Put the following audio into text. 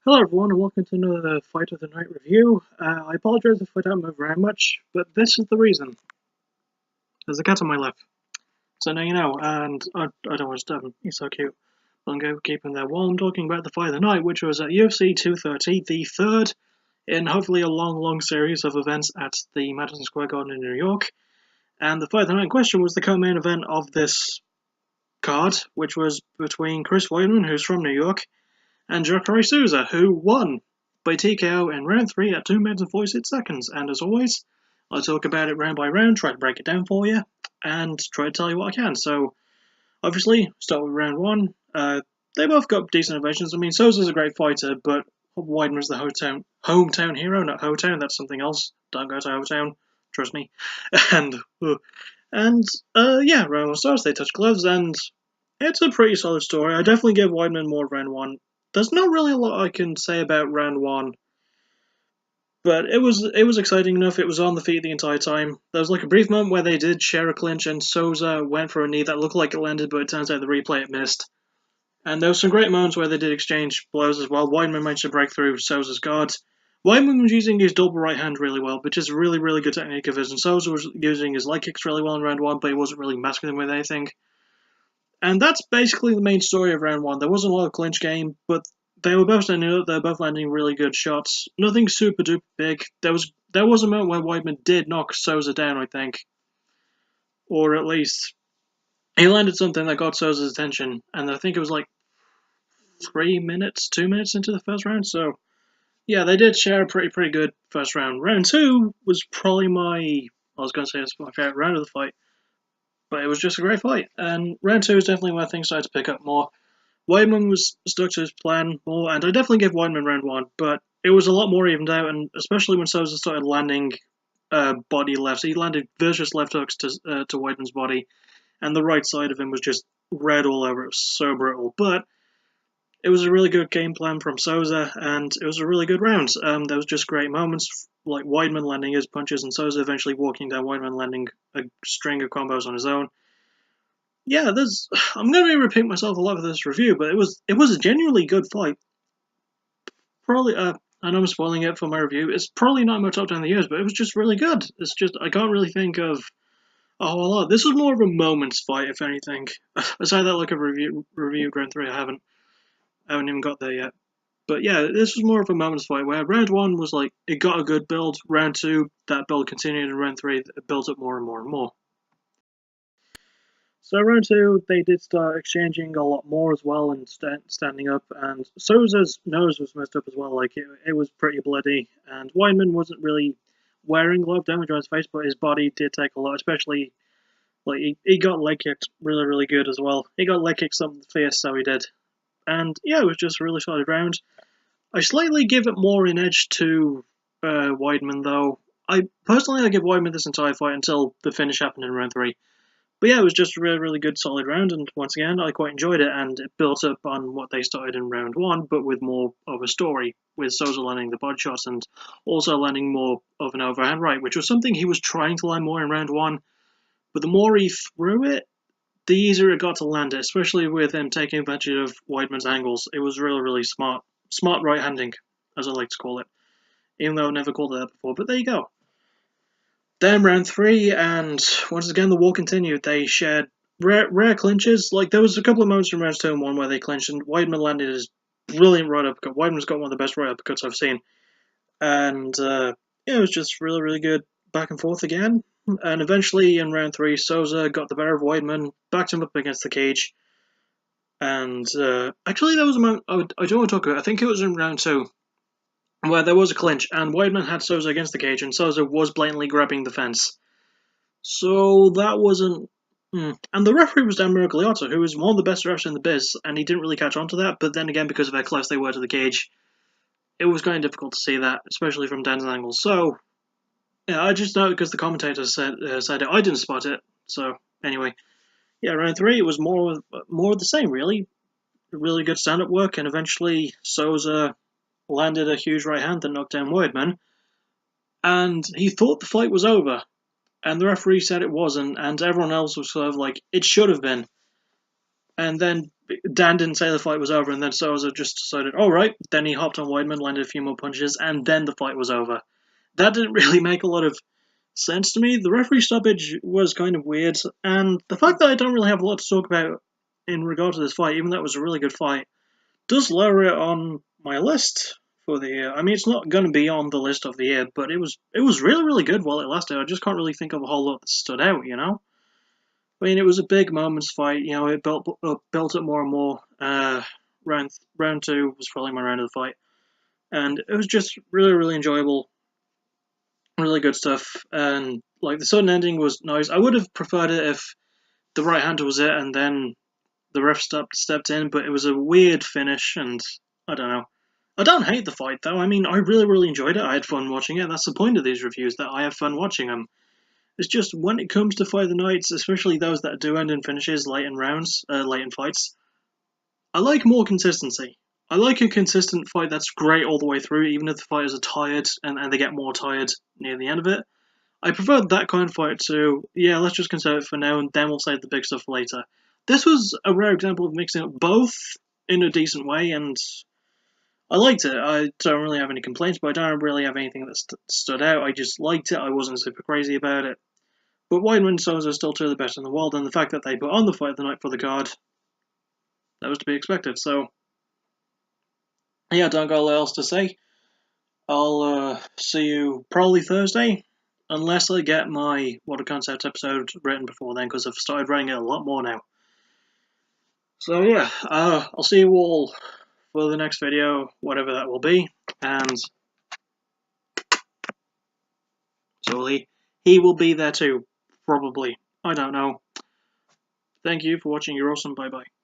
Hello everyone and welcome to another Fight of the Night review. I apologise if I don't move around much, but this is the reason. There's a cat on my lap. So now you know, and I don't want to stab him, he's so cute. I'm going to keep him there while I'm talking about the Fight of the Night, which was at UFC 230, the third in hopefully a long series of events at the Madison Square Garden in New York. And the Fight of the Night in question was the co-main event of this card, which was between Chris Weidman, who's from New York, and Jacare Souza, who won by TKO in round 3 at 2 minutes and 46 seconds. And as always, I'll talk about it round by round, try to break it down for you, and try to tell you what I can. So, obviously, start with round 1. They both got decent innovations. I mean, Souza's a great fighter, but Weidman's the hometown hero, not Hotown. That's something else. Don't go to Hotown, trust me. And yeah, round 1 starts, they touch gloves, and it's a pretty solid story. I definitely give Weidman more round 1. There's not really a lot I can say about round 1, but it was exciting enough. It was on the feet the entire time. There was like a brief moment where they did share a clinch and Souza went for a knee that looked like it landed, but it turns out the replay it missed. And there were some great moments where they did exchange blows as well. Weidman managed to break through Souza's guards. Weidman was using his double right hand really well, which is really good technique of his, and Souza was using his leg kicks really well in round 1, but he wasn't really masking them with anything. And that's basically the main story of round 1. There wasn't a lot of clinch game, but they were both standing up. They were both landing really good shots. Nothing super duper big. There was a moment where Weidman did knock Souza down, I think, or at least he landed something that got Souza's attention. And I think it was like 2 minutes into the first round. So yeah, they did share a pretty good first round. Round 2 was probably I was going to say it's my favorite round of the fight, but it was just a great fight. And round 2 is definitely where things started to pick up more. Weidman was stuck to his plan more, and I definitely give Weidman round 1, but it was a lot more evened out, and especially when Souza started landing body lefts. He landed vicious left hooks to Weidman's body, and the right side of him was just red all over. It was so brutal. But it was a really good game plan from Souza, and it was a really good round. There was just great moments, like Weidman landing his punches, and Souza eventually walking down Weidman landing a string of combos on his own. Yeah, I'm going to be repeating myself a lot for this review, but it was a genuinely good fight. Probably, I know I'm spoiling it for my review. It's probably not my top 10 of the years, but it was just really good. It's just, I can't really think of a whole lot. This was more of a moments fight, if anything. Aside that look of review round 3, I haven't even got there yet. But yeah, this was more of a moments fight, where round 1 was like, it got a good build. Round 2, that build continued, and round 3, it built up more and more. So round 2, they did start exchanging a lot more as well and standing up, and Souza's nose was messed up as well. Like, it was pretty bloody, and Weidman wasn't really wearing a lot of damage on his face, but his body did take a lot, especially, like, he got leg kicked really good as well. He got leg kicked something fierce, so he did. And yeah, it was just a really solid round. I slightly give it more in edge to Weidman, though. I give Weidman this entire fight until the finish happened in round 3. But yeah, it was just a really good, solid round, and once again, I quite enjoyed it, and it built up on what they started in round 1, but with more of a story, with Souza landing the body shots and also landing more of an overhand right, which was something he was trying to land more in round 1, but the more he threw it, the easier it got to land it, especially with him taking advantage of Weidman's angles. It was really smart right-handing, as I like to call it, even though I've never called it that before, but there you go. Then round 3, and once again the war continued. They shared rare clinches. Like, there was a couple of moments in rounds 2 and 1 where they clinched, and Weidman landed his brilliant right uppercut. Weidman's got one of the best right uppercuts I've seen. And yeah, it was just really good back and forth again. And eventually in round 3, Souza got the better of Weidman, backed him up against the cage. And actually, there was a moment I don't want to talk about. I think it was in round 2, where there was a clinch, and Weidman had Souza against the cage, and Souza was blatantly grabbing the fence. So that wasn't... And the referee was Dan Miragliotta, who was one of the best refs in the biz, and he didn't really catch on to that, but then again, because of how close they were to the cage, it was kind of difficult to see that, especially from Dan's angle. So, yeah, I just know because the commentator said it. I didn't spot it, so anyway. Yeah, round 3, it was more of the same, really. Really good stand-up work, and eventually Souza landed a huge right hand that knocked down Weidman, and he thought the fight was over, and the referee said it wasn't, and everyone else was sort of like, it should have been. And then Dan didn't say the fight was over, and then Souza just decided, all right. Then he hopped on Weidman, landed a few more punches, and then the fight was over. That didn't really make a lot of sense to me. The referee stoppage was kind of weird, and the fact that I don't really have a lot to talk about in regard to this fight, even though it was a really good fight, does lower it on my list for the year. I mean, it's not going to be on the list of the year, but it was really, really good while it lasted. I just can't really think of a whole lot that stood out, you know? I mean, it was a big moments fight. You know, it built up more and more. Round two was probably my round of the fight, and it was just really, really enjoyable. Really good stuff, and like the sudden ending was nice. I would have preferred it if the right hand was it, and then the ref stepped in. But it was a weird finish, and I don't know. I don't hate the fight though. I mean, I really, really enjoyed it. I had fun watching it. That's the point of these reviews, that I have fun watching them. It's just when it comes to Fight of the Nights, especially those that do end in finishes late in rounds, late in fights, I like more consistency. I like a consistent fight that's great all the way through, even if the fighters are tired and they get more tired near the end of it. I prefer that kind of fight to, yeah, let's just conserve it for now and then we'll save the big stuff for later. This was a rare example of mixing up both in a decent way, and I liked it. I don't really have any complaints, but I don't really have anything that stood out. I just liked it. I wasn't super crazy about it. But Weidman and Souza are still two of the best in the world, and the fact that they put on the fight of the night for the card, that was to be expected. So, yeah, don't got a lot else to say. I'll see you probably Thursday, unless I get my What a Concept episode written before then, because I've started writing it a lot more now. So yeah, I'll see you all for the next video, whatever that will be, and so he will be there too, probably. I don't know. Thank you for watching. You're awesome. Bye bye.